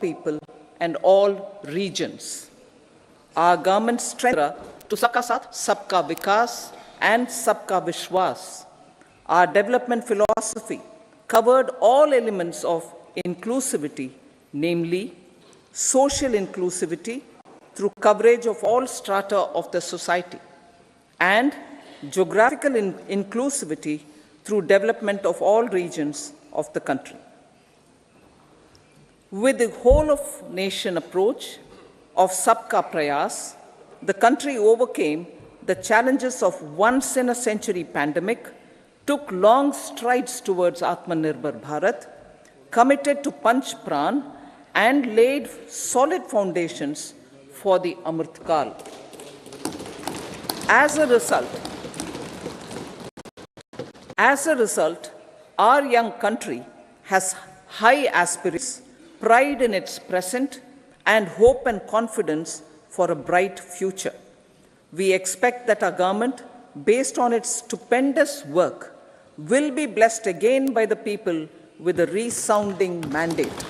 people and all regions. Our government's strength to Sabka Saath, Sabka Vikas and Sabka Vishwas. Our development philosophy covered all elements of inclusivity, namely social inclusivity through coverage of all strata of the society, and geographical inclusivity through development of all regions of the country. With the whole of nation approach of Sabka Prayas, the country overcame the challenges of once-in-a-century pandemic, took long strides towards Atmanirbhar Bharat, committed to Panch Pran, and laid solid foundations for the Amrit Kal. As a result, our young country has high aspirations, pride in its present, and hope and confidence for a bright future. We expect that our government, based on its stupendous work, will be blessed again by the people with a resounding mandate.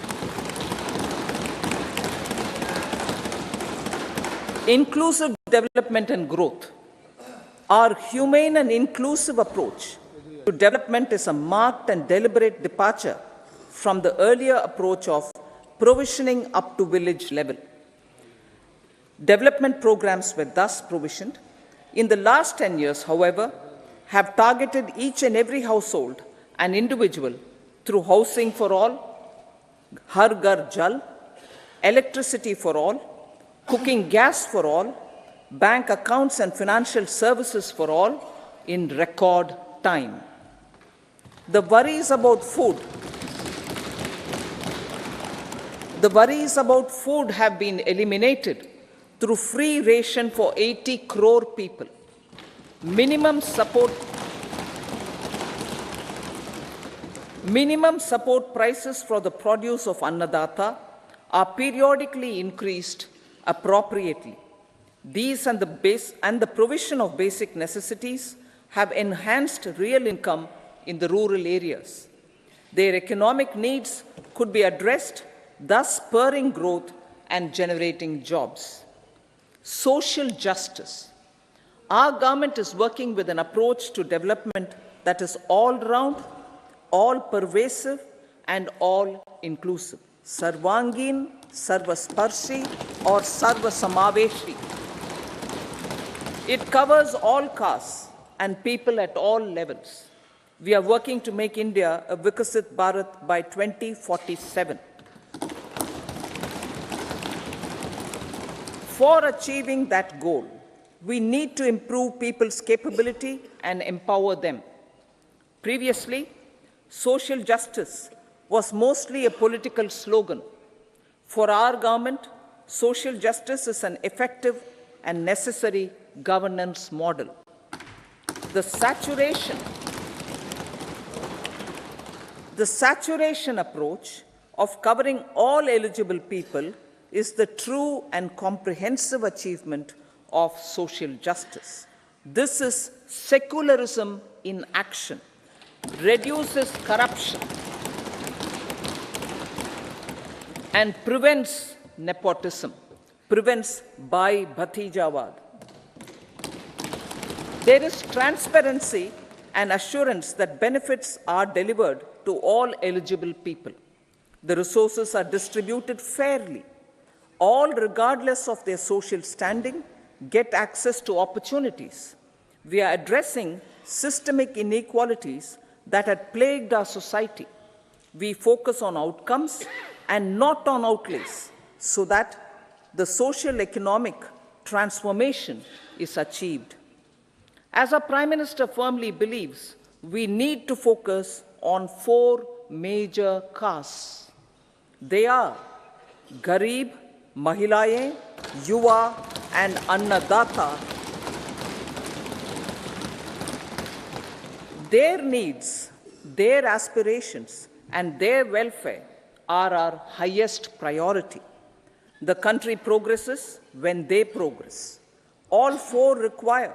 Inclusive development and growth. Our humane and inclusive approach to development is a marked and deliberate departure from the earlier approach of provisioning up to village level. Development programs were thus provisioned. In the last 10 years, however, have targeted each and every household and individual through housing for all, Har Ghar Jal, electricity for all, cooking gas for all, bank accounts and financial services for all in record time. The worries about food have been eliminated through free ration for 80 crore people. Minimum support prices for the produce of Annadata are periodically increased appropriately. These and the provision of basic necessities have enhanced real income in the rural areas. Their economic needs could be addressed, thus spurring growth and generating jobs. Social justice. Our government is working with an approach to development that is all-round, all-pervasive, and all-inclusive. Sarvangin, Sarvasparshi, or Sarvasamaveshi. It covers all castes and people at all levels. We are working to make India a Vikasit Bharat by 2047. For achieving that goal, we need to improve people's capability and empower them. Previously, social justice was mostly a political slogan. For our government, social justice is an effective and necessary governance model. The saturation approach of covering all eligible people is the true and comprehensive achievement of social justice. This is secularism in action, reduces corruption, and prevents nepotism, prevents Bhai Bhatijawad. There is transparency and assurance that benefits are delivered to all eligible people. The resources are distributed fairly. All, regardless of their social standing, get access to opportunities. We are addressing systemic inequalities that had plagued our society. We focus on outcomes and not on outlays, so that the social economic transformation is achieved. As our Prime Minister firmly believes, we need to focus on 4 major castes. They are Garib, Mahilayeं, Yuva, and Annadata. Their needs, their aspirations, and their welfare are our highest priority. The country progresses when they progress. All 4 require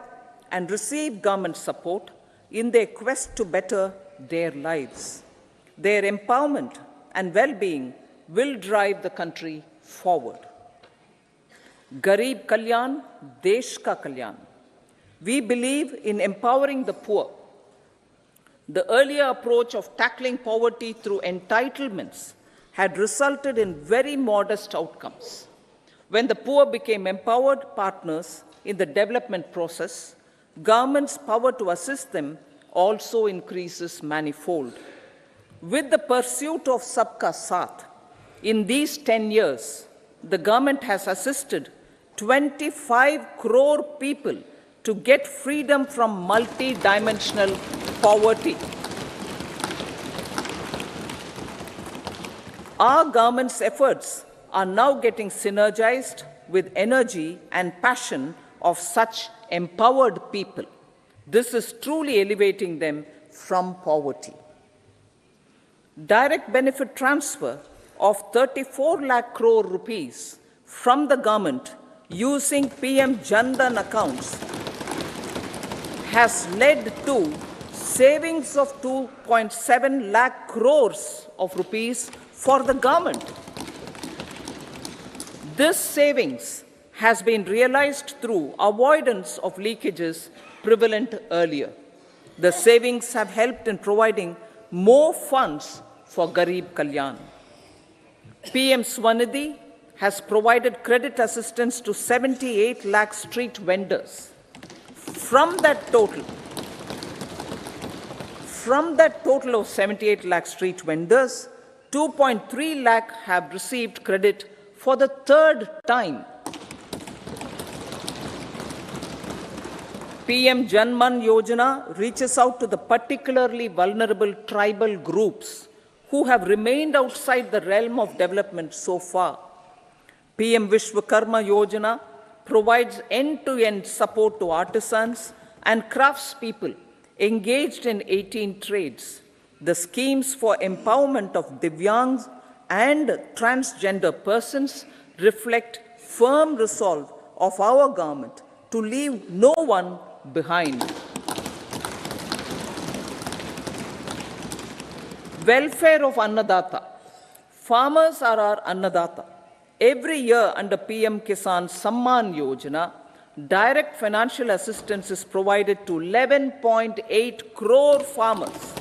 and receive government support in their quest to better their lives. Their empowerment and well-being will drive the country forward. Garib Kalyan, Desh Ka Kalyan. We believe in empowering the poor. The earlier approach of tackling poverty through entitlements had resulted in very modest outcomes. When the poor became empowered partners in the development process, government's power to assist them also increases manifold. With the pursuit of Sabka Saath, in these 10 years, the government has assisted 25 crore people to get freedom from multi-dimensional poverty. Our government's efforts are now getting synergized with energy and passion of such empowered people. This is truly elevating them from poverty. Direct benefit transfer of 34 lakh crore rupees from the government using PM Jan Dhan accounts has led to savings of 2.7 lakh crores of rupees for the government. This savings has been realized through avoidance of leakages prevalent earlier. The savings have helped in providing more funds for Garib Kalyan. PM Swanidhi has provided credit assistance to 78 lakh street vendors. From that total of 78 lakh street vendors, 2.3 lakh have received credit for the third time. PM Janman Yojana reaches out to the particularly vulnerable tribal groups who have remained outside the realm of development so far. PM Vishwakarma Yojana provides end-to-end support to artisans and craftspeople engaged in 18 trades. The schemes for empowerment of Divyangs and transgender persons reflect firm resolve of our government to leave no one behind. Welfare of Annadata. Farmers are our Annadata. Every year under PM Kisan Samman Yojana, direct financial assistance is provided to 11.8 crore farmers,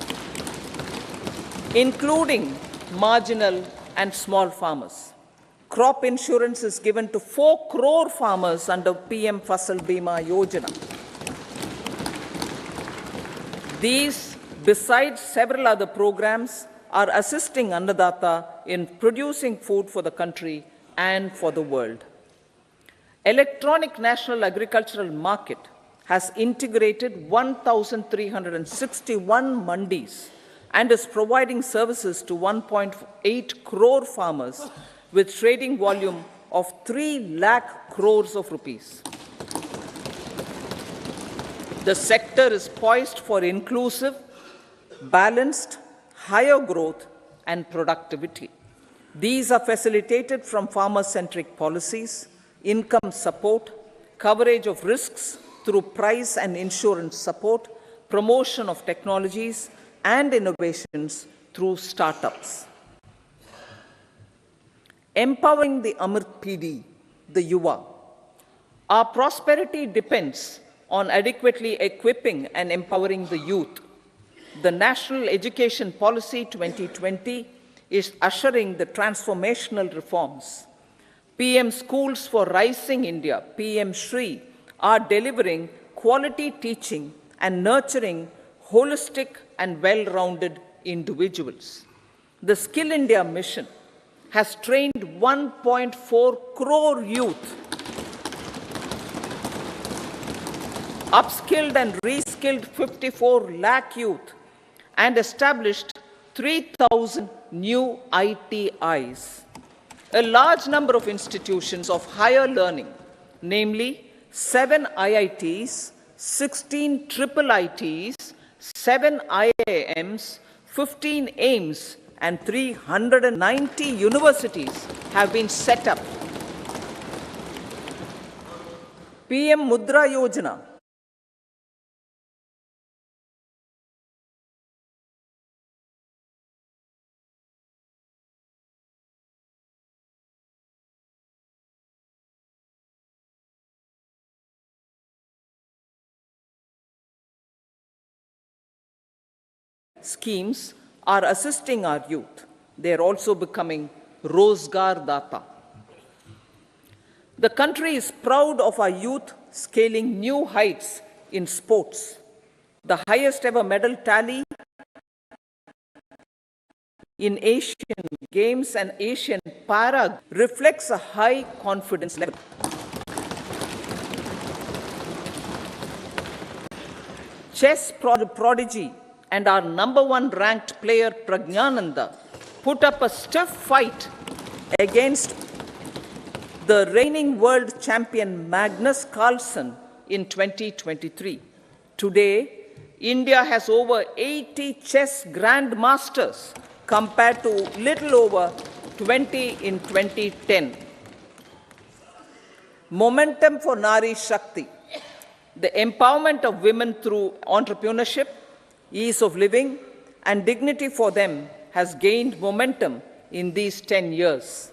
including marginal and small farmers. Crop insurance is given to 4 crore farmers under PM Fasal Bima Yojana. These, besides several other programs, are assisting Annadata in producing food for the country and for the world. Electronic National Agricultural Market has integrated 1,361 mandis and is providing services to 1.8 crore farmers with trading volume of 3 lakh crores of rupees. The sector is poised for inclusive, balanced, higher growth and productivity. These are facilitated from farmer-centric policies, income support, coverage of risks through price and insurance support, promotion of technologies and innovations through startups. Empowering the Amrit PD, the Yuva. Our prosperity depends on adequately equipping and empowering the youth. The National Education Policy 2020 is ushering the transformational reforms. PM Schools for Rising India, PM Shri, are delivering quality teaching and nurturing holistic and well-rounded individuals. The Skill India mission has trained 1.4 crore youth, upskilled and reskilled 54 lakh youth, and established 3,000 new ITIs. A large number of institutions of higher learning, namely 7 IITs, 16 triple ITs, 7 IIMs, 15 AIMS, and 390 universities have been set up. PM Mudra Yojana schemes are assisting our youth. They are also becoming Rozgar Data. The country is proud of our youth scaling new heights in sports. The highest ever medal tally in Asian Games and Asian Para reflects a high confidence level. Chess prodigy and our #1 ranked player Pragnananda put up a stiff fight against the reigning world champion Magnus Carlsen in 2023. Today, India has over 80 chess grandmasters compared to little over 20 in 2010. Momentum for Nari Shakti. The empowerment of women through entrepreneurship, ease of living, and dignity for them has gained momentum in these 10 years.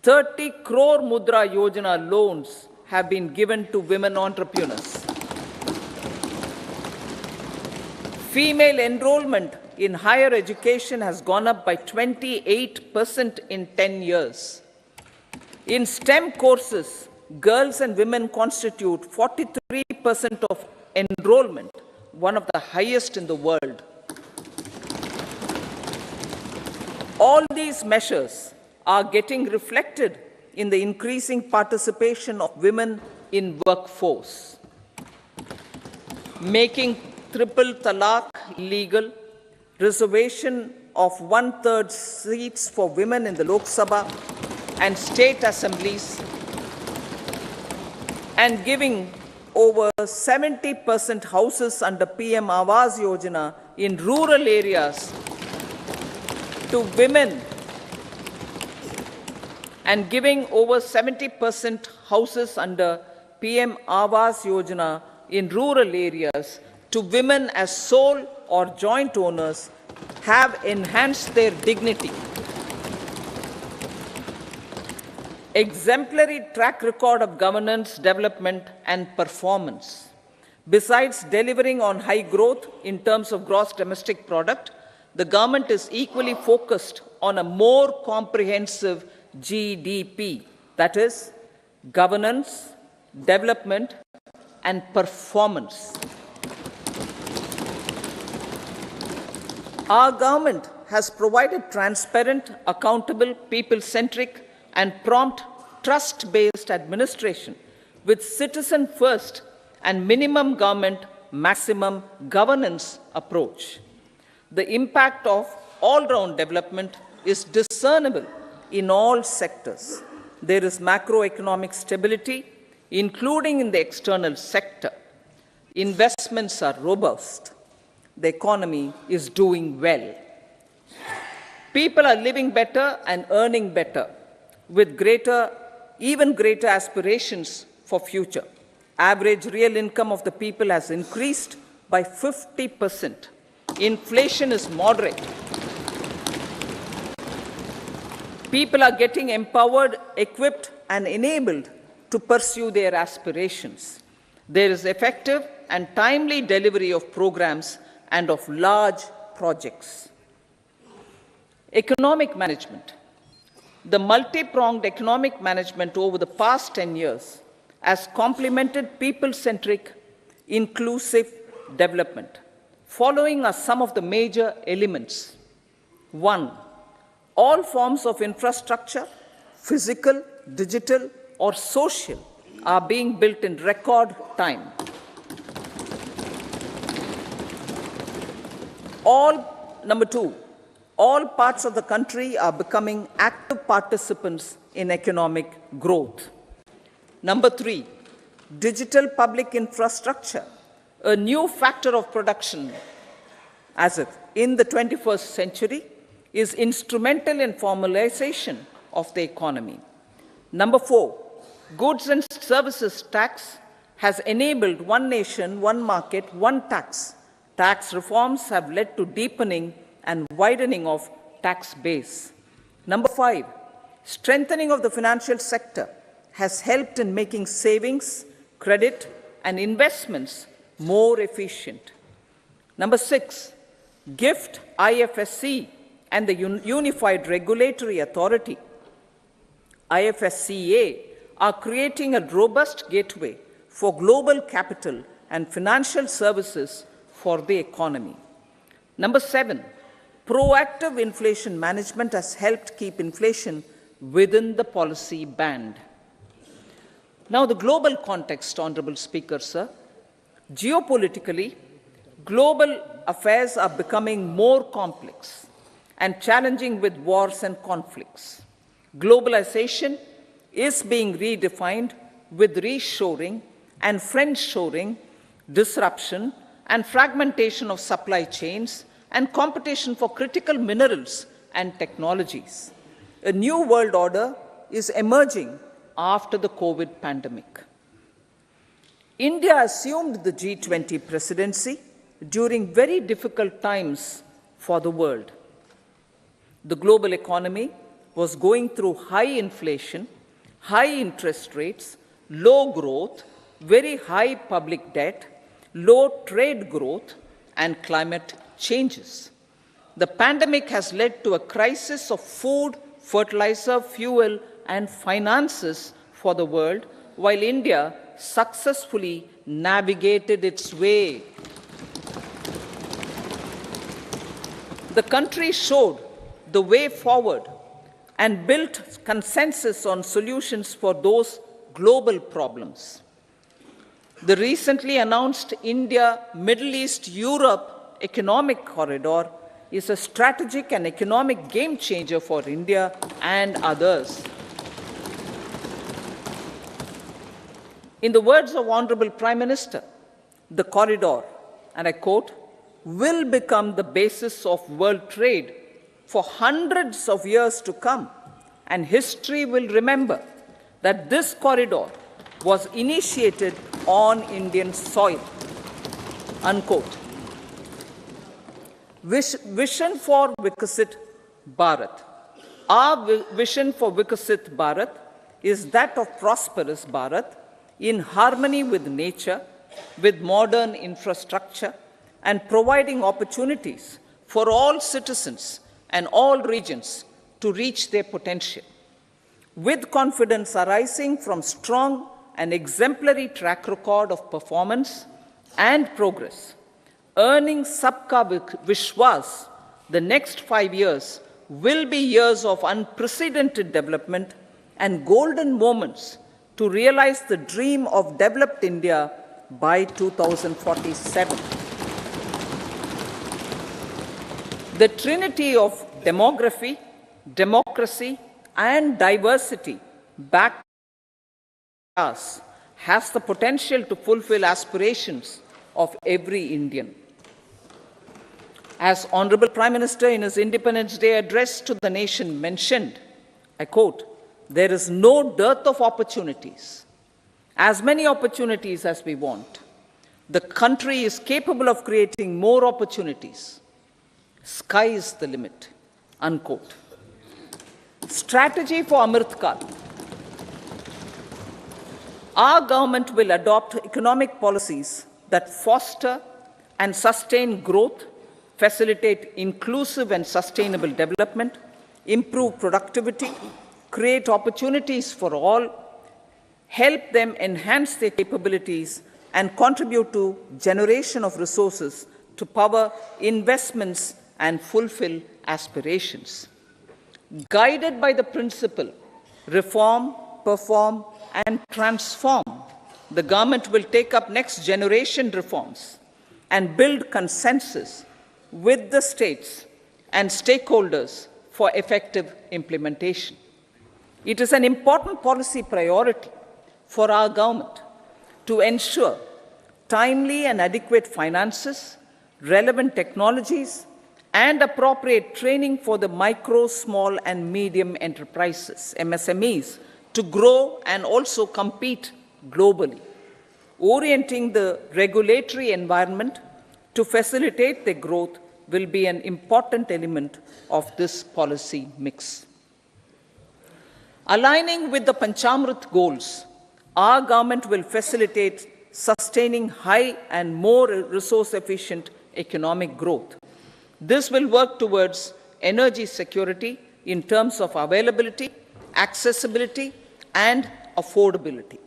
30 crore Mudra Yojana loans have been given to women entrepreneurs. Female enrollment in higher education has gone up by 28% in 10 years. In STEM courses, girls and women constitute 43% of enrollment, one of the highest in the world. All these measures are getting reflected in the increasing participation of women in workforce. Making triple talaq illegal, reservation of 1/3 seats for women in the Lok Sabha and state assemblies, and giving over 70% houses under PM Awas Yojana in rural areas to women, and giving over 70% houses under PM Awas Yojana in rural areas to women as sole or joint owners have enhanced their dignity. Exemplary track record of governance, development, and performance. Besides delivering on high growth in terms of gross domestic product, the government is equally focused on a more comprehensive GDP, that is, governance, development, and performance. Our government has provided transparent, accountable, people-centric, and prompt, trust-based administration with citizen-first and minimum government, maximum governance approach. The impact of all-round development is discernible in all sectors. There is macroeconomic stability, including in the external sector. Investments are robust. The economy is doing well. People are living better and earning better, with even greater aspirations for future. Average real income of the people has increased by 50%. Inflation is moderate. People are getting empowered, equipped, and enabled to pursue their aspirations. There is effective and timely delivery of programs and of large projects. Economic management. The multi-pronged economic management over the past 10 years has complemented people-centric, inclusive development. Following are some of the major elements. 1. All forms of infrastructure, physical, digital, or social, are being built in record time. Number 2, all parts of the country are becoming active participants in economic growth. Number 3, digital public infrastructure, a new factor of production in the 21st century, is instrumental in formalization of the economy. Number 4, goods and services tax has enabled one nation, one market, one tax. Tax reforms have led to deepening and widening of tax base. Number 5, strengthening of the financial sector has helped in making savings, credit, and investments more efficient. Number 6, GIFT, IFSC, and the Unified Regulatory Authority, IFSCA, are creating a robust gateway for global capital and financial services for the economy. Number 7, proactive inflation management has helped keep inflation within the policy band. Now, the global context, Honorable Speaker, sir. Geopolitically, global affairs are becoming more complex and challenging with wars and conflicts. Globalization is being redefined with reshoring and friendshoring, disruption and fragmentation of supply chains, and competition for critical minerals and technologies. A new world order is emerging after the COVID pandemic. India assumed the G20 presidency during very difficult times for the world. The global economy was going through high inflation, high interest rates, low growth, very high public debt, low trade growth, and climate changes. The pandemic has led to a crisis of food, fertilizer, fuel, and finances for the world, while India successfully navigated its way. The country showed the way forward and built consensus on solutions for those global problems. The recently announced India-Middle East-Europe economic corridor is a strategic and economic game changer for India and others. In the words of Honorable Prime Minister, the corridor, and I quote, will become the basis of world trade for hundreds of years to come, and history will remember that this corridor was initiated on Indian soil, unquote. Vision for Vikasit Bharat. Our vision for Vikasit Bharat is that of prosperous Bharat in harmony with nature, with modern infrastructure, and providing opportunities for all citizens and all regions to reach their potential. With confidence arising from strong and exemplary track record of performance and progress, earning Sabka Vishwas, the next 5 years will be years of unprecedented development and golden moments to realize the dream of developed India by 2047. The trinity of demography, democracy, and diversity backed by us has the potential to fulfill aspirations of every Indian. As Honorable Prime Minister in his Independence Day address to the nation mentioned, I quote, "There is no dearth of opportunities, as many opportunities as we want. The country is capable of creating more opportunities. Sky is the limit," unquote. Strategy for Amrit Kal. Our government will adopt economic policies that foster and sustain growth, facilitate inclusive and sustainable development, improve productivity, create opportunities for all, help them enhance their capabilities, and contribute to generation of resources to power investments and fulfill aspirations. Guided by the principle, reform, perform, and transform, the government will take up next generation reforms and build consensus with the states and stakeholders for effective implementation. It is an important policy priority for our government to ensure timely and adequate finances, relevant technologies, and appropriate training for the micro, small, and medium enterprises, MSMEs, to grow and also compete globally. Orienting the regulatory environment to facilitate their growth will be an important element of this policy mix. Aligning with the Panchamrit goals, our government will facilitate sustaining high and more resource-efficient economic growth. This will work towards energy security in terms of availability, accessibility, and affordability.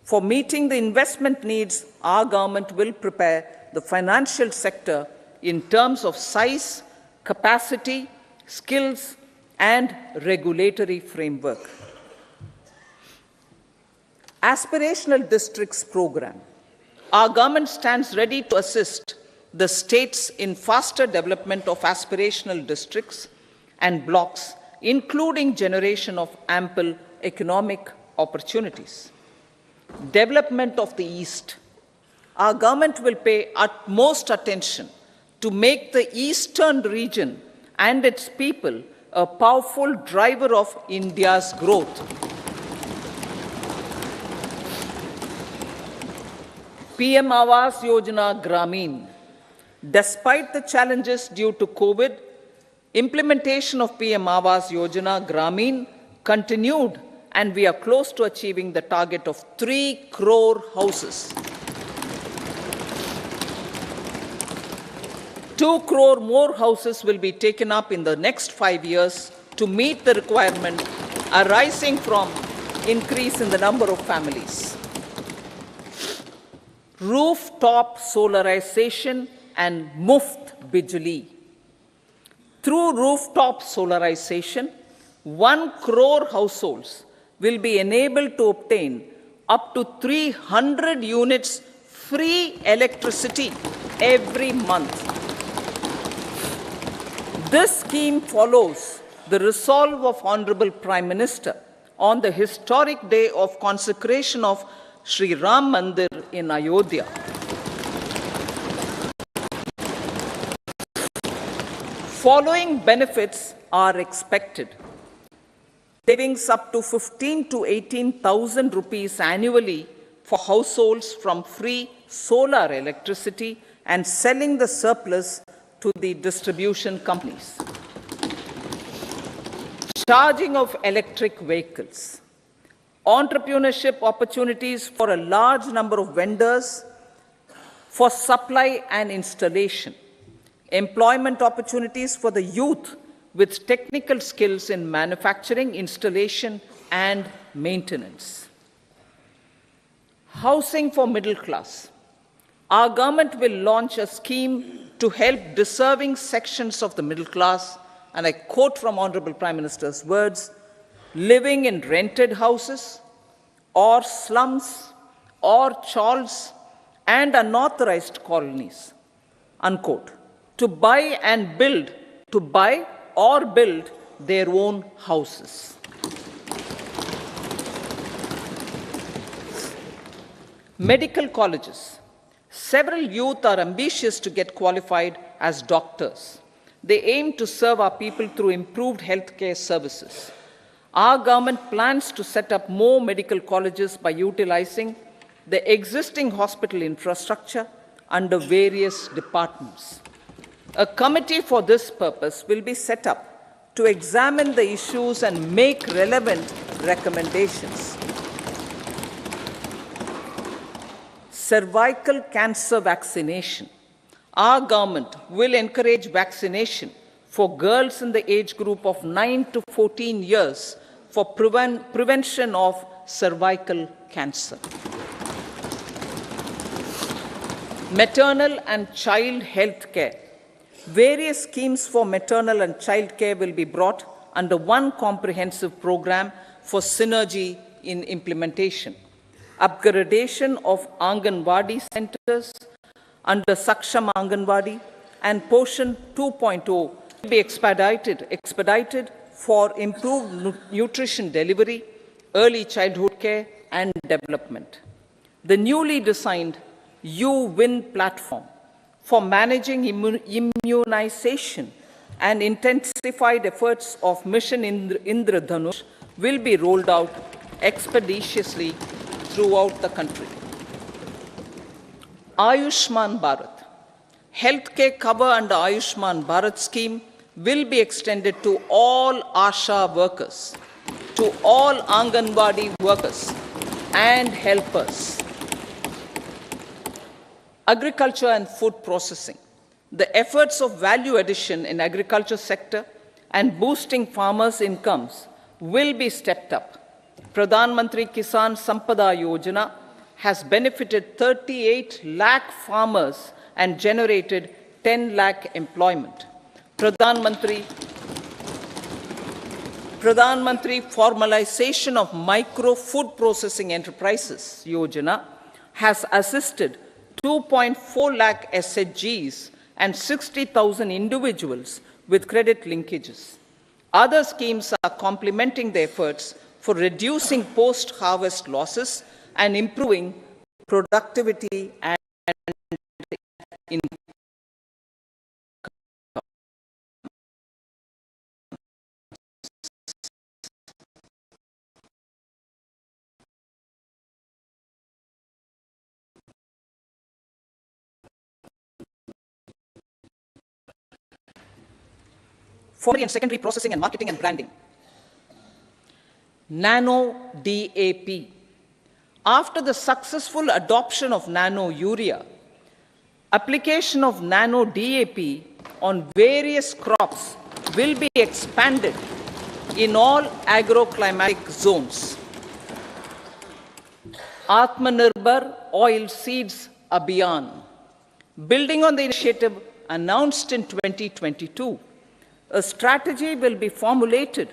For meeting the investment needs, our government will prepare the financial sector in terms of size, capacity, skills, and regulatory framework. Aspirational Districts Program. Our government stands ready to assist the states in faster development of aspirational districts and blocks, including generation of ample economic opportunities. Development of the East. Our government will pay utmost attention to make the eastern region and its people a powerful driver of India's growth. PM Awas Yojana Grameen. Despite the challenges due to COVID, implementation of PM Awas Yojana Grameen continued, and we are close to achieving the target of 3 crore houses. 2 crore more houses will be taken up in the next 5 years to meet the requirement arising from increase in the number of families. Rooftop solarization and Muft Bijli. Through rooftop solarization, 1 crore households will be enabled to obtain up to 300 units free electricity every month. This scheme follows the resolve of Honorable Prime Minister on the historic day of consecration of Sri Ram Mandir in Ayodhya. Following benefits are expected. Savings up to 15 to 18,000 rupees annually for households from free solar electricity and selling the surplus to the distribution companies. Charging of electric vehicles. Entrepreneurship opportunities for a large number of vendors for supply and installation. Employment opportunities for the youth with technical skills in manufacturing, installation, and maintenance. Housing for middle class. Our government will launch a scheme to help deserving sections of the middle class, and I quote from Honorable Prime Minister's words, living in rented houses or slums or chawls and unauthorized colonies, unquote, to buy or build their own houses. Medical colleges. Several youth are ambitious to get qualified as doctors. They aim to serve our people through improved healthcare services. Our government plans to set up more medical colleges by utilizing the existing hospital infrastructure under various departments. A committee for this purpose will be set up to examine the issues and make relevant recommendations. Cervical cancer vaccination. Our government will encourage vaccination for girls in the age group of 9 to 14 years for prevention of cervical cancer. Maternal and child health care. Various schemes for maternal and child care will be brought under one comprehensive program for synergy in implementation. Upgradation of Anganwadi centers under Saksham Anganwadi and Poshan 2.0 will be expedited for improved nutrition delivery, early childhood care, and development. The newly designed U-Win platform for managing immunization and intensified efforts of Mission Indradhanush will be rolled out expeditiously throughout the country. Ayushman Bharat. Healthcare cover under Ayushman Bharat scheme will be extended to all ASHA workers, to all Anganwadi workers and helpers. Agriculture and food processing. The efforts of value addition in agriculture sector and boosting farmers' incomes will be stepped up. Pradhan Mantri Kisan Sampada Yojana has benefited 38 lakh farmers and generated 10 lakh employment. Pradhan Mantri Formalization of Micro Food Processing Enterprises Yojana has assisted 2.4 lakh SHGs and 60,000 individuals with credit linkages. Other schemes are complementing the efforts for reducing post-harvest losses and improving productivity and income. Primary and secondary processing and marketing and branding. Nano DAP. After the successful adoption of nano urea, application of nano DAP on various crops will be expanded in all agroclimatic zones. Atmanirbhar Oil Seeds Abhiyan. Building on the initiative announced in 2022, a strategy will be formulated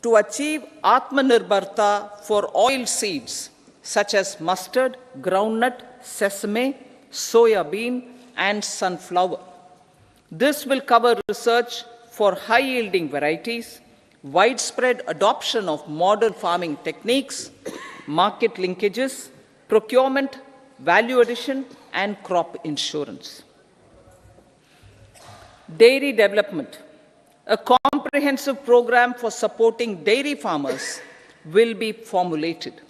to achieve Atmanirbharta for oil seeds such as mustard, groundnut, sesame, soya bean, and sunflower. This will cover research for high-yielding varieties, widespread adoption of modern farming techniques, market linkages, procurement, value addition, and crop insurance. Dairy development. A comprehensive program for supporting dairy farmers will be formulated.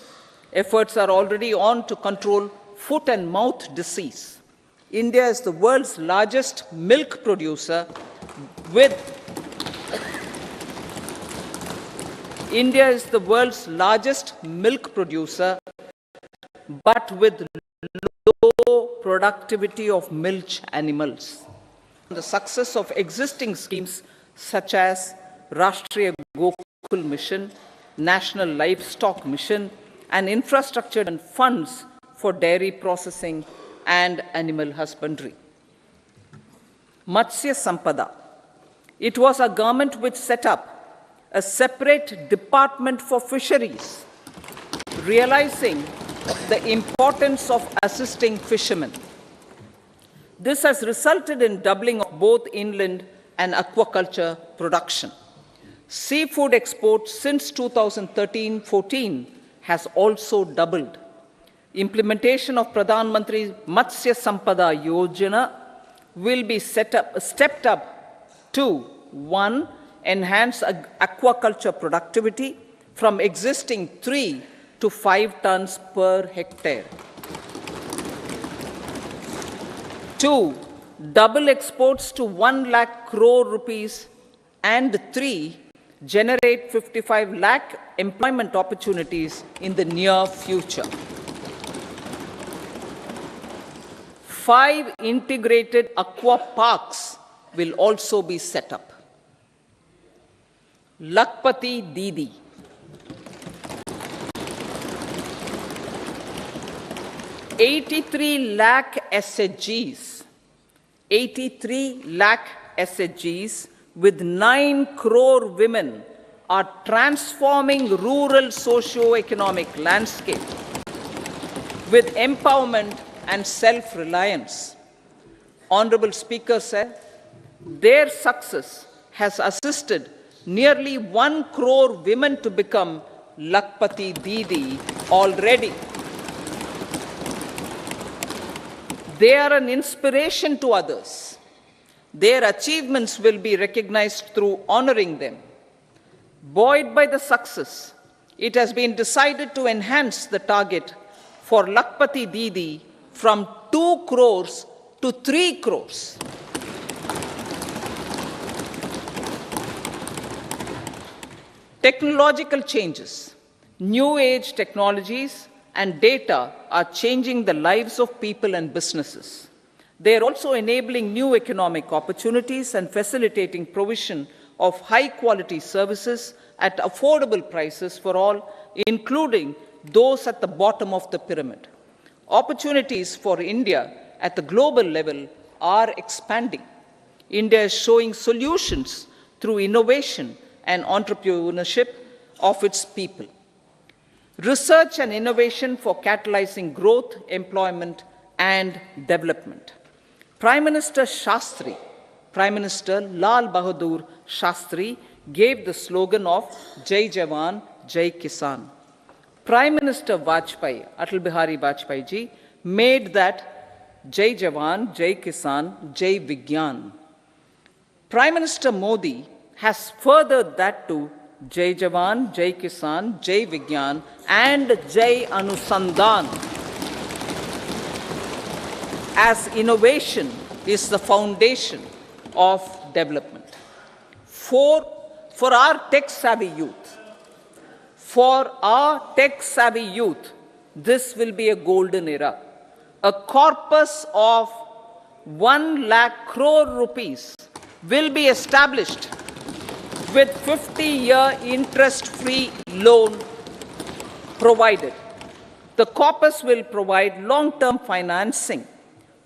Efforts are already on to control foot and mouth disease. India is the world's largest milk producer with but with low productivity of milch animals. The success of existing schemes such as Rashtriya Gokul Mission, National Livestock Mission, and infrastructure and funds for dairy processing and animal husbandry. Matsya Sampada. It was our government which set up a separate department for fisheries, realizing the importance of assisting fishermen. This has resulted in doubling of both inland and aquaculture production. Seafood exports since 2013-14 has also doubled. Implementation of Pradhan Mantri Matsya Sampada Yojana will be stepped up to 1. Enhance aquaculture productivity from existing 3 to 5 tons per hectare. 2. Double exports to 1 lakh crore rupees, and 3. Generate 55 lakh employment opportunities in the near future. 5 integrated aqua parks will also be set up. Lakpati Didi. 83 lakh SHGs. 83 lakh SHGs with 9 crore women are transforming rural socio-economic landscape with empowerment and self-reliance. Honorable Speaker said, their success has assisted nearly 1 crore women to become Lakpati Didi already. They are an inspiration to others. Their achievements will be recognized through honoring them. Buoyed by the success, it has been decided to enhance the target for Lakpati Didi from 2 crores to 3 crores. Technological changes, new age technologies, and data are changing the lives of people and businesses. They are also enabling new economic opportunities and facilitating provision of high-quality services at affordable prices for all, including those at the bottom of the pyramid. Opportunities for India at the global level are expanding. India is showing solutions through innovation and entrepreneurship of its people. Research and innovation for catalyzing growth, employment, and development. Prime Minister Lal Bahadur Shastri gave the slogan of Jai Jawan, Jai Kisan. Prime Minister Atal Bihari Vajpayee ji, made that Jai Jawan, Jai Kisan, Jai Vigyan. Prime Minister Modi has furthered that to Jai Jawan, Jai Kisan, Jai Vigyan, and Jai Anusandhan, as innovation is the foundation of development. For our tech-savvy youth, this will be a golden era. A corpus of 1 lakh crore rupees will be established with 50-year interest-free loan provided. The corpus will provide long-term financing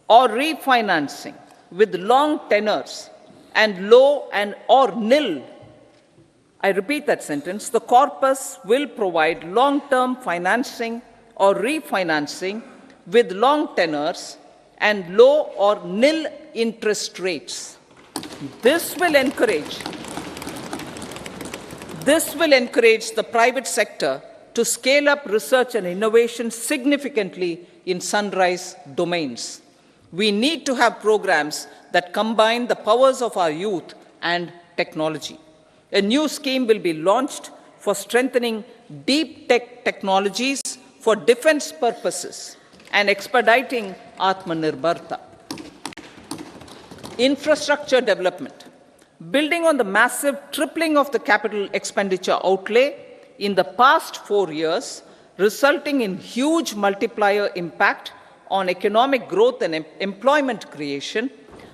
or refinancing with long tenors and low and or nil. I repeat that sentence. The corpus will provide long-term financing or refinancing with long tenors and low or nil interest rates. This will encourage the private sector to scale up research and innovation significantly in sunrise domains. We need to have programs that combine the powers of our youth and technology. A new scheme will be launched for strengthening deep tech technologies for defense purposes and expediting Atmanirbharta. Infrastructure development. Building on the massive tripling of the capital expenditure outlay in the past 4 years, resulting in huge multiplier impact on economic growth and employment creation,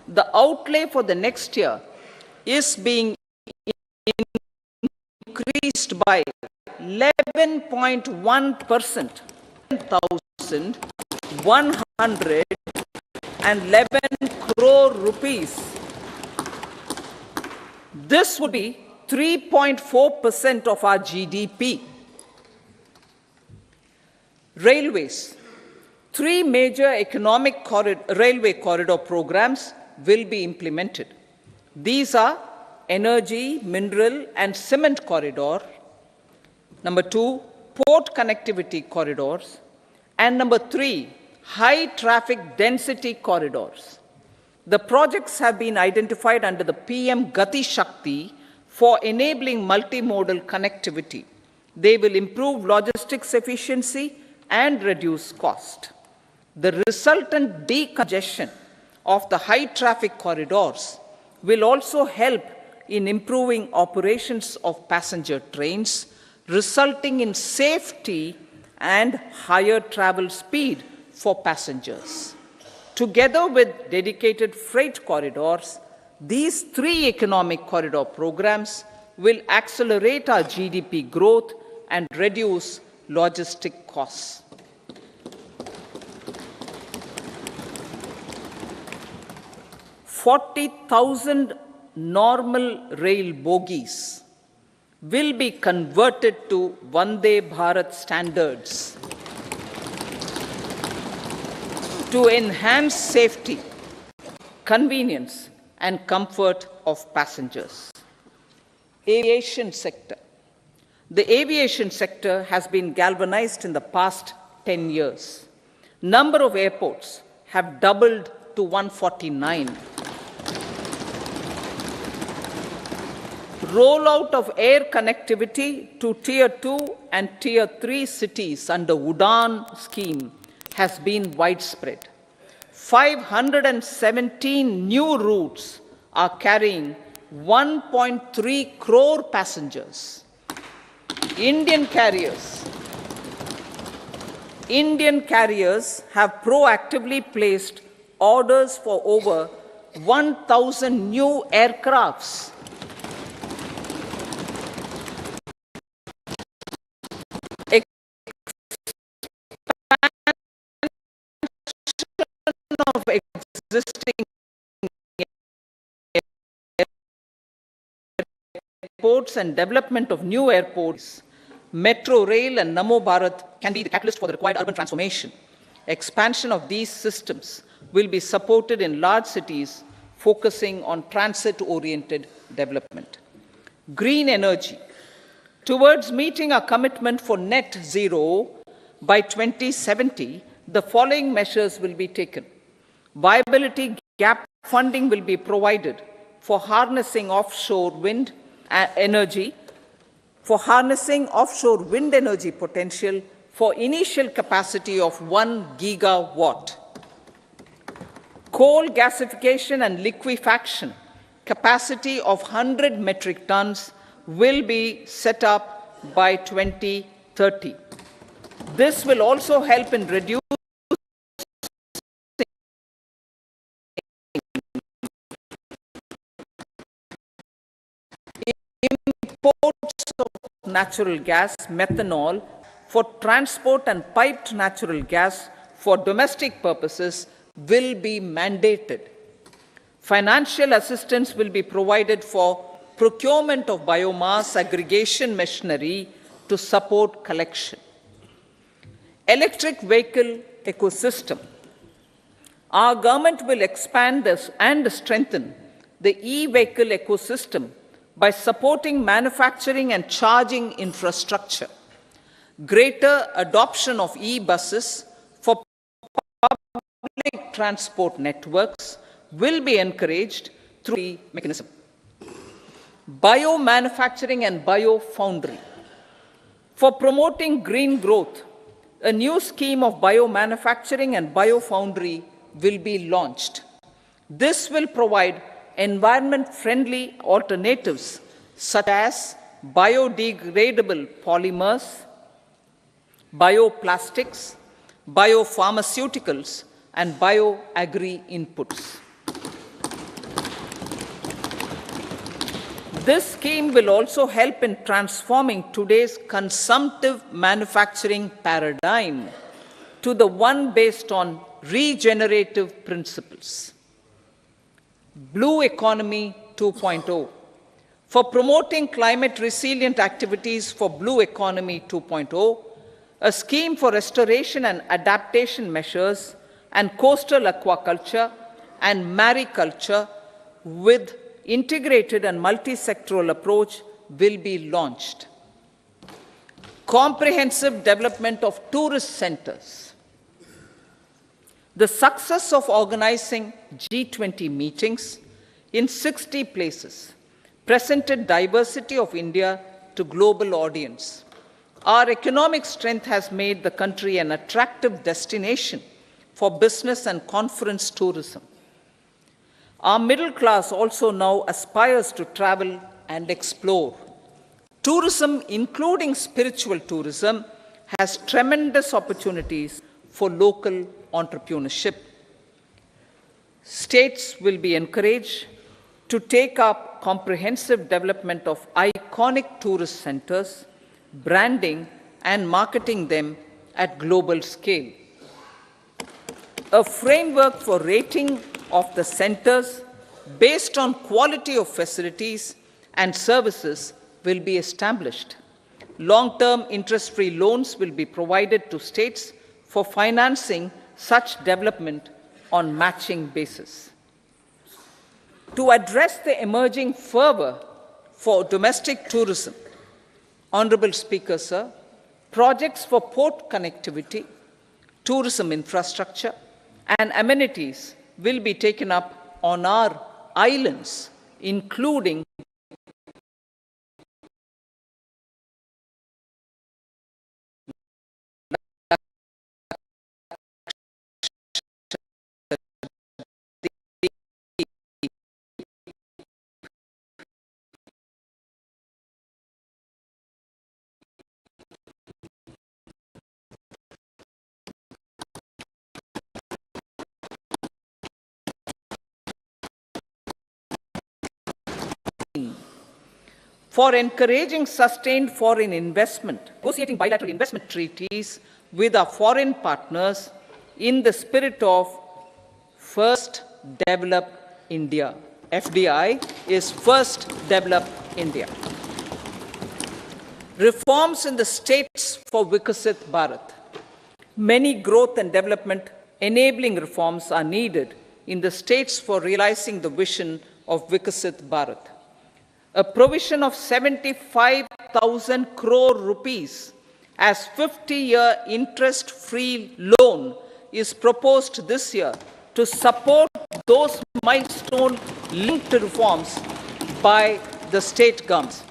the outlay for the next year is being increased by 11.1%, 1,111 crore rupees. This would be 3.4% of our GDP. Railways. 3 major railway corridor programs will be implemented. These are energy, mineral, and cement corridor. Number 2, port connectivity corridors. And number 3, high traffic density corridors. The projects have been identified under the PM Gati Shakti for enabling multimodal connectivity. They will improve logistics efficiency and reduce cost. The resultant decongestion of the high traffic corridors will also help in improving operations of passenger trains, resulting in safety and higher travel speed for passengers. Together with dedicated freight corridors, these 3 economic corridor programs will accelerate our GDP growth and reduce logistic costs. 40,000 normal rail bogies will be converted to Vande Bharat standards to enhance safety, convenience, and comfort of passengers. Aviation sector. The aviation sector has been galvanized in the past 10 years. Number of airports have doubled to 149. Rollout of air connectivity to Tier 2 and Tier 3 cities under UDAN scheme has been widespread. 517 new routes are carrying 1.3 crore passengers. Indian carriers have proactively placed orders for over 1,000 new aircrafts. Of existing airports and development of new airports, Metro Rail and Namo Bharat can be the catalyst for the required urban transformation. Expansion of these systems will be supported in large cities, focusing on transit-oriented development. Green energy. Towards meeting our commitment for net zero by 2070, the following measures will be taken. Viability gap funding will be provided for harnessing offshore wind energy, potential for initial capacity of 1 gigawatt. Coal gasification and liquefaction capacity of 100 metric tons will be set up by 2030. This will also help in reducing imports of natural gas, methanol, for transport and piped natural gas for domestic purposes will be mandated. Financial assistance will be provided for procurement of biomass aggregation machinery to support collection. Electric vehicle ecosystem. Our government will expand this and strengthen the e-vehicle ecosystem by supporting manufacturing and charging infrastructure. Greater adoption of e-buses for public transport networks will be encouraged through the mechanism. Biomanufacturing and biofoundry. For promoting green growth, a new scheme of biomanufacturing and biofoundry will be launched. This will provide environment-friendly alternatives such as biodegradable polymers, bioplastics, biopharmaceuticals, and bioagri inputs. This scheme will also help in transforming today's consumptive manufacturing paradigm to the one based on regenerative principles. Blue Economy 2.0. For promoting climate resilient activities for Blue Economy 2.0, a scheme for restoration and adaptation measures and coastal aquaculture and mariculture with integrated and multi-sectoral approach will be launched. Comprehensive development of tourist centers. The success of organizing G20 meetings in 60 places presented diversity of India to global audience. Our economic strength has made the country an attractive destination for business and conference tourism. Our middle class also now aspires to travel and explore. Tourism, including spiritual tourism, has tremendous opportunities for local entrepreneurship. States will be encouraged to take up comprehensive development of iconic tourist centers, branding and marketing them at global scale. A framework for rating of the centers based on quality of facilities and services will be established. Long-term interest-free loans will be provided to states for financing such development on matching basis. To address the emerging fervor for domestic tourism, Honorable Speaker, sir, projects for port connectivity, tourism infrastructure, and amenities will be taken up on our islands, including For encouraging sustained foreign investment, negotiating bilateral investment treaties with our foreign partners in the spirit of First Develop India. FDI is First Develop India. Reforms in the states for Vikasit Bharat. Many growth and development enabling reforms are needed in the states for realizing the vision of Vikasit Bharat. A provision of 75,000 crore rupees as 50-year interest-free loan is proposed this year to support those milestone-linked reforms by the state governments.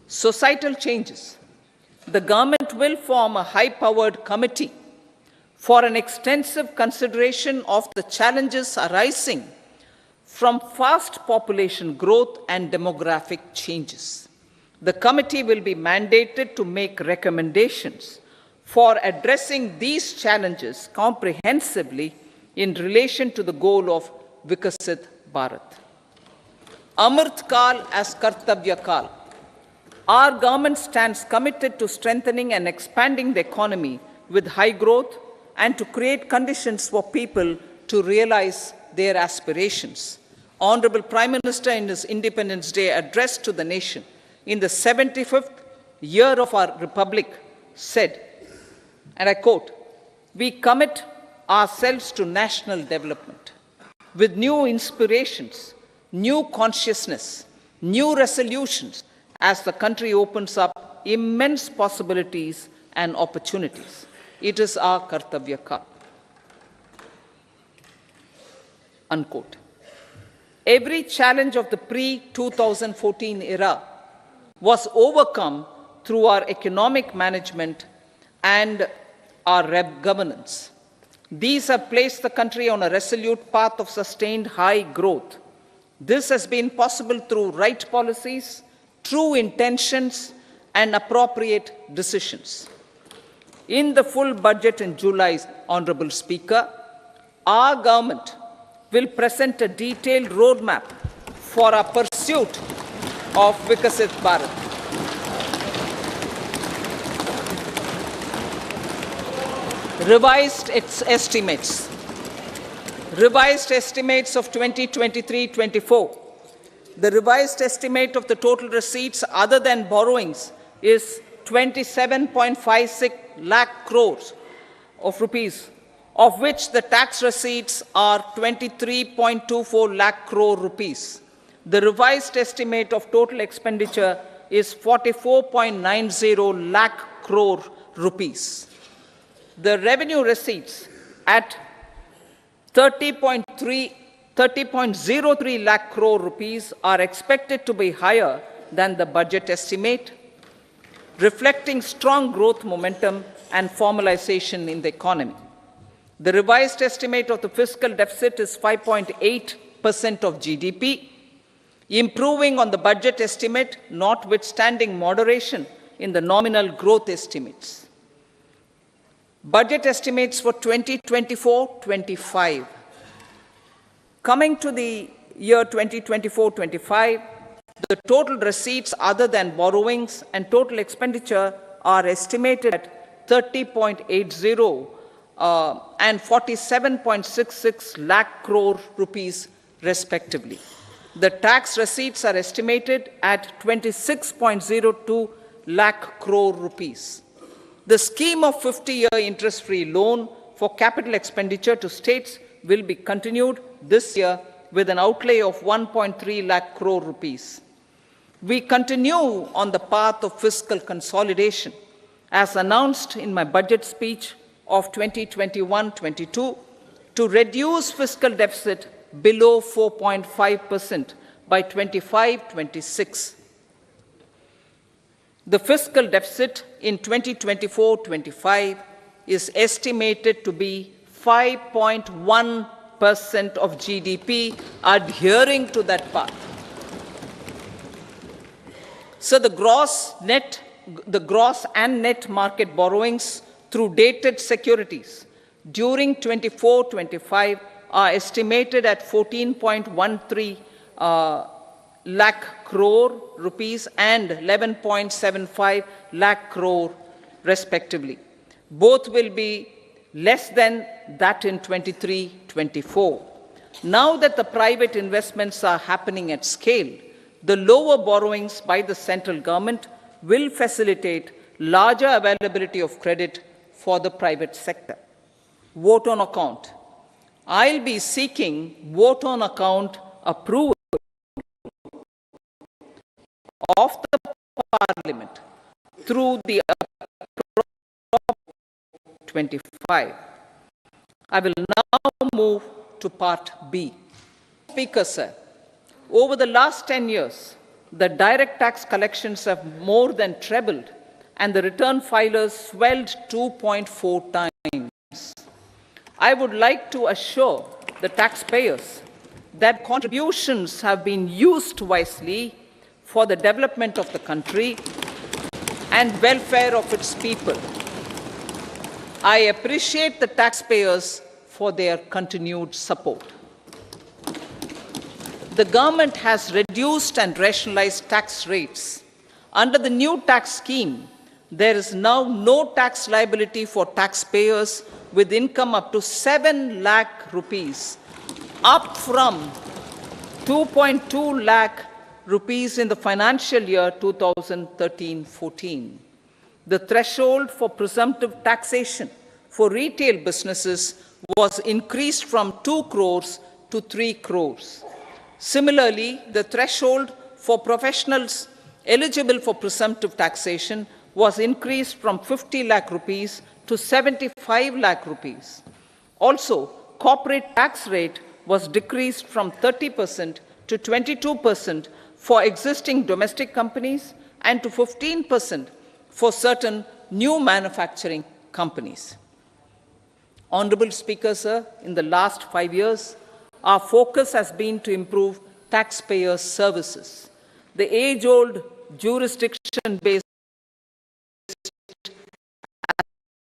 Societal changes. The government will form a high-powered committee for an extensive consideration of the challenges arising from fast population growth and demographic changes. The committee will be mandated to make recommendations for addressing these challenges comprehensively in relation to the goal of Vikasit Bharat. Amrit Kal as Kartavya Kal. Our government stands committed to strengthening and expanding the economy with high growth and to create conditions for people to realize their aspirations. Honorable Prime Minister, in his Independence Day address to the nation in the 75th year of our Republic, said, and I quote, "We commit ourselves to national development with new inspirations, new consciousness, new resolutions as the country opens up immense possibilities and opportunities. It is our Kartavya Kal." Unquote. Every challenge of the pre-2014 era was overcome through our economic management and our governance. These have placed the country on a resolute path of sustained high growth. This has been possible through right policies, true intentions, and appropriate decisions. In the full budget in July, Honorable Speaker, our government will present a detailed roadmap for our pursuit of Vikasit Bharat. Revised estimates of 2023-24. The revised estimate of the total receipts other than borrowings is 27.56 lakh crores of rupees, of which the tax receipts are 23.24 lakh crore rupees. The revised estimate of total expenditure is 44.90 lakh crore rupees. The revenue receipts at 30.03 lakh crore rupees are expected to be higher than the budget estimate, reflecting strong growth momentum and formalization in the economy. The revised estimate of the fiscal deficit is 5.8% of GDP, improving on the budget estimate, notwithstanding moderation in the nominal growth estimates. Budget estimates for 2024-25. Coming to the year 2024-25, the total receipts other than borrowings and total expenditure are estimated at 30.80 and 47.66 lakh crore rupees respectively. The tax receipts are estimated at 26.02 lakh crore rupees. The scheme of 50-year interest-free loan for capital expenditure to states will be continued this year with an outlay of 1.3 lakh crore rupees. We continue on the path of fiscal consolidation, as announced in my budget speech of 2021-22, to reduce fiscal deficit below 4.5% by 25-26. The fiscal deficit in 2024-25 is estimated to be 5.1% of GDP, adhering to that path. So the gross and net market borrowings through dated securities during 24-25 are estimated at 14.13 lakh crore rupees and 11.75 lakh crore respectively. Both will be less than that in 23-24. Now that the private investments are happening at scale, the lower borrowings by the central government will facilitate larger availability of credit for the private sector. Vote on account. I'll be seeking vote on account approval of the Parliament through the 25. I will now move to Part B. Speaker, sir, over the last 10 years, the direct tax collections have more than trebled and the return filers swelled 2.4 times. I would like to assure the taxpayers that contributions have been used wisely for the development of the country and welfare of its people. I appreciate the taxpayers for their continued support. The government has reduced and rationalized tax rates. Under the new tax scheme, there is now no tax liability for taxpayers with income up to 7 lakh rupees, up from 2.2 lakh rupees in the financial year 2013-14. The threshold for presumptive taxation for retail businesses was increased from 2 crores to 3 crores. Similarly, the threshold for professionals eligible for presumptive taxation was increased from 50 lakh rupees to 75 lakh rupees. Also, corporate tax rate was decreased from 30% to 22% for existing domestic companies and to 15% for certain new manufacturing companies. Honorable Speaker, sir, in the last 5 years, our focus has been to improve taxpayer services. The age-old jurisdiction-based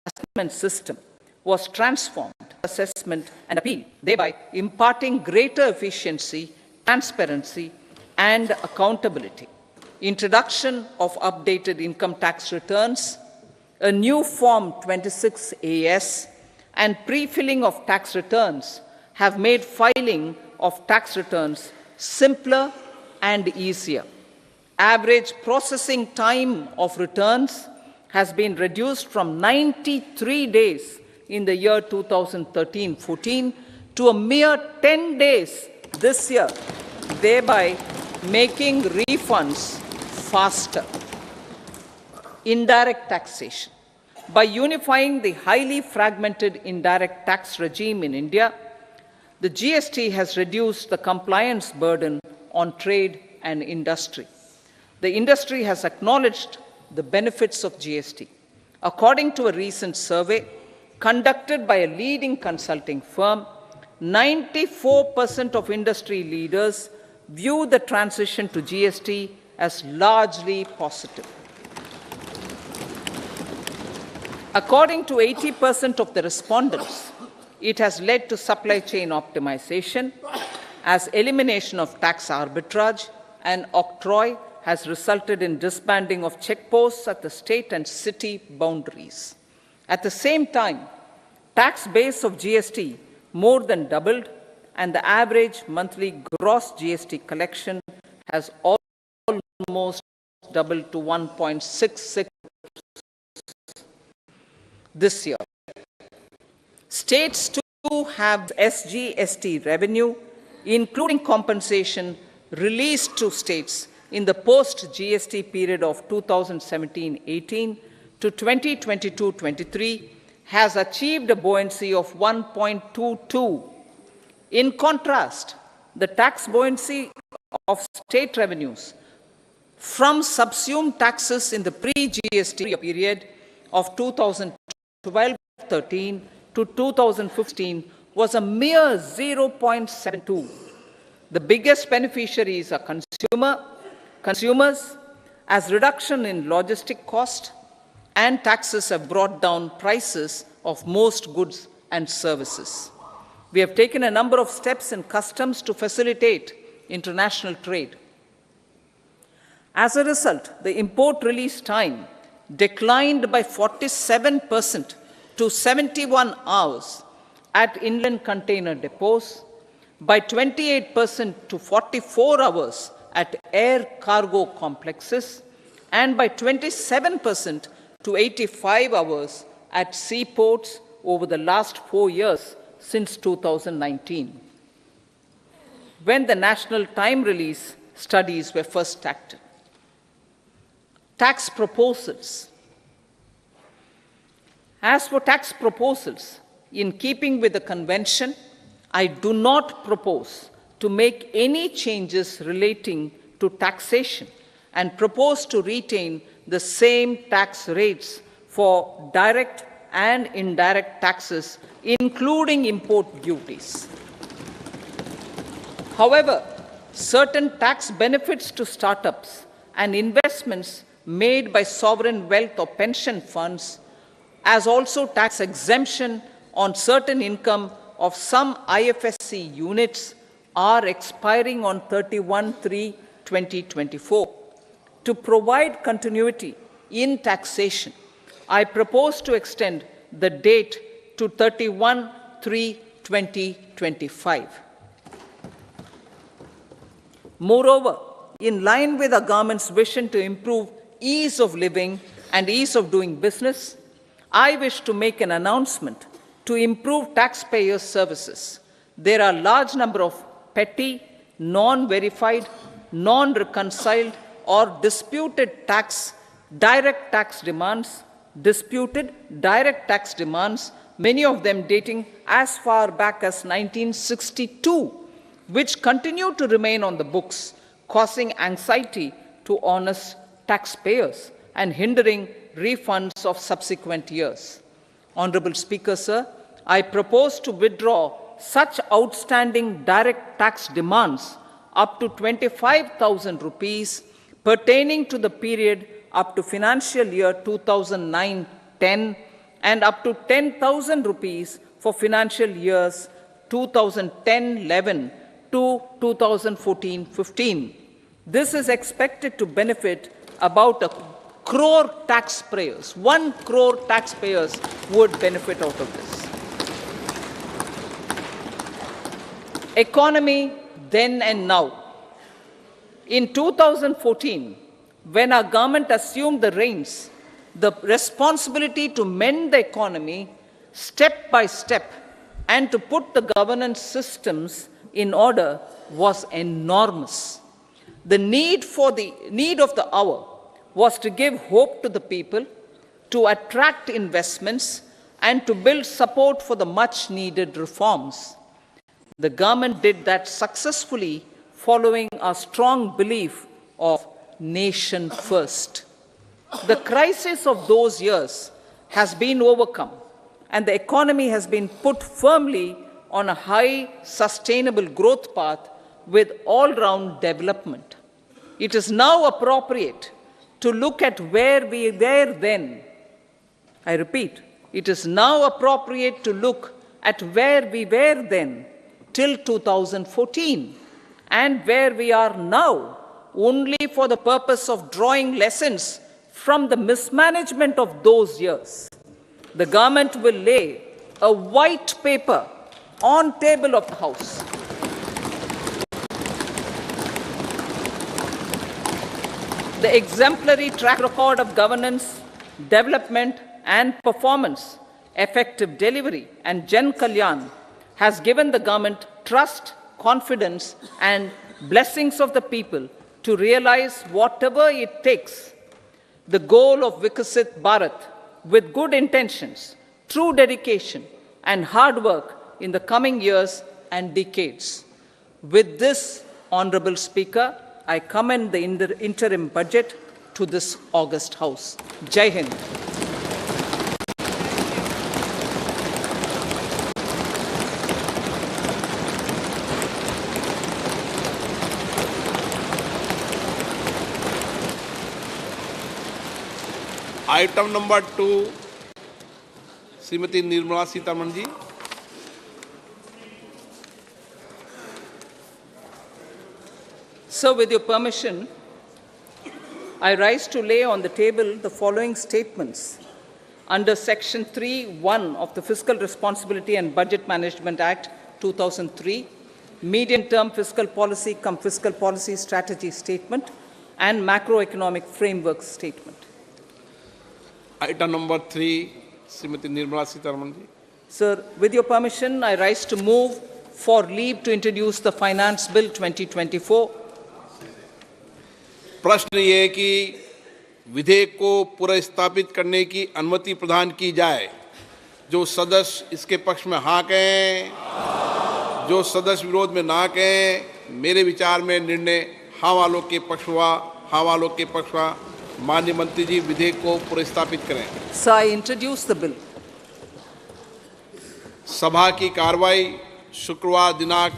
assessment system was transformed to assessment and appeal, thereby imparting greater efficiency, transparency, and accountability. Introduction of updated income tax returns, a new Form 26AS, and pre-filling of tax returns have made filing of tax returns simpler and easier. Average processing time of returns has been reduced from 93 days in the year 2013-14 to a mere 10 days this year, thereby making refunds faster. Indirect taxation. By unifying the highly fragmented indirect tax regime in India, the GST has reduced the compliance burden on trade and industry. The industry has acknowledged the benefits of GST. According to a recent survey conducted by a leading consulting firm, 94% of industry leaders view the transition to GST as largely positive. According to 80% of the respondents, it has led to supply chain optimization, as elimination of tax arbitrage and octroi has resulted in disbanding of checkposts at the state and city boundaries. At the same time, tax base of GST more than doubled, and the average monthly gross GST collection has almost doubled to 1.66 this year. States too have SGST revenue, including compensation released to states in the post-GST period of 2017-18 to 2022-23, has achieved a buoyancy of 1.22. In contrast, the tax buoyancy of state revenues from subsumed taxes in the pre-GST period of 2012-13 to 2015 was a mere 0.72. The biggest beneficiaries are consumers, as reduction in logistic cost and taxes have brought down prices of most goods and services. We have taken a number of steps in customs to facilitate international trade. As a result, the import release time declined by 47% to 71 hours at inland container depots, by 28% to 44 hours at air cargo complexes, and by 27% to 85 hours at seaports over the last 4 years since 2019, when the national time release studies were first started. Tax proposals. As for tax proposals, in keeping with the convention, I do not propose to make any changes relating to taxation and propose to retain the same tax rates for direct and indirect taxes, including import duties. However, certain tax benefits to startups and investments made by sovereign wealth or pension funds, as also tax exemption on certain income of some IFSC units, are expiring on 31/3/2024. To provide continuity in taxation, I propose to extend the date to 31/3/2025. Moreover, in line with our government's vision to improve ease of living and ease of doing business, I wish to make an announcement to improve taxpayers' services. There are a large number of petty, non-verified, non-reconciled, or disputed direct tax demands, many of them dating as far back as 1962, which continue to remain on the books, causing anxiety to honest taxpayers and hindering refunds of subsequent years. Honorable Speaker, sir, I propose to withdraw such outstanding direct tax demands up to 25,000 rupees pertaining to the period up to financial year 2009-10 and up to 10,000 rupees for financial years 2010-11 to 2014-15. This is expected to benefit about 1 crore taxpayers. 1 crore taxpayers would benefit out of this. Economy then and now. In 2014, when our government assumed the reins, the responsibility to mend the economy step by step and to put the governance systems in order was enormous. The need of the hour was to give hope to the people, to attract investments, and to build support for the much-needed reforms. The government did that successfully, following a strong belief of nation first. The crisis of those years has been overcome, and the economy has been put firmly on a high, sustainable growth path with all-round development. It is now appropriate to look at where we were then. I repeat, it is now appropriate to look at where we were then till 2014 and where we are now, only for the purpose of drawing lessons from the mismanagement of those years. The government will lay a white paper on table of the House. The exemplary track record of governance, development, and performance, effective delivery, and Jan Kalyan has given the government trust, confidence, and blessings of the people to realize whatever it takes, the goal of Vikasit Bharat, with good intentions, true dedication, and hard work in the coming years and decades. With this, Honorable Speaker, I commend the interim budget to this august House. Jai Hind. Item number 2, Srimati Nirmala Sitharaman ji. So, with your permission, I rise to lay on the table the following statements. Under Section 3(1) of the Fiscal Responsibility and Budget Management Act 2003, medium-term fiscal policy cum fiscal policy strategy statement and macroeconomic framework statement. Item number 3, Srimati Nirmala Sitharaman ji. Sir, with your permission, I rise to move for leave to introduce the Finance Bill 2024. प्रश्न ये है कि विधेयक को पुनर्स्थापित करने की अनुमति प्रदान की जाए। जो सदस्य इसके पक्ष में हाँ कहें, जो सदस्य विरोध में ना कहें, मेरे विचार में निर्णय हाँ वालों के पक्ष हुआ, हाँ वालों के पक्ष हुआ। माननीय मंत्री जी विधेयक को पुनर्स्थापित करें। Sir, I introduce the bill. सभा की कार्रवाई शुक्रवार दिनांक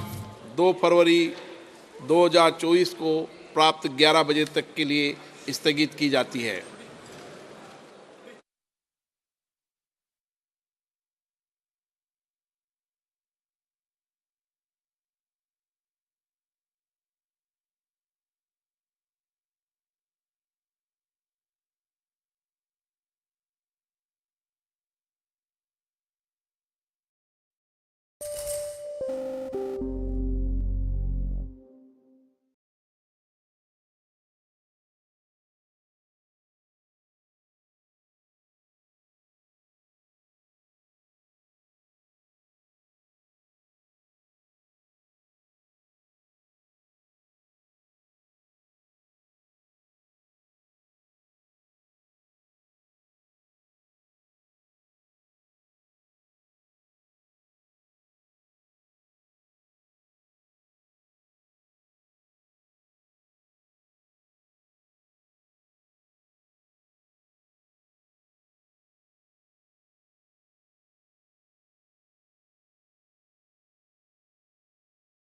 2 फरवरी 2024 को प्राप्त 11 बजे तक के लिए स्थगित की जाती है।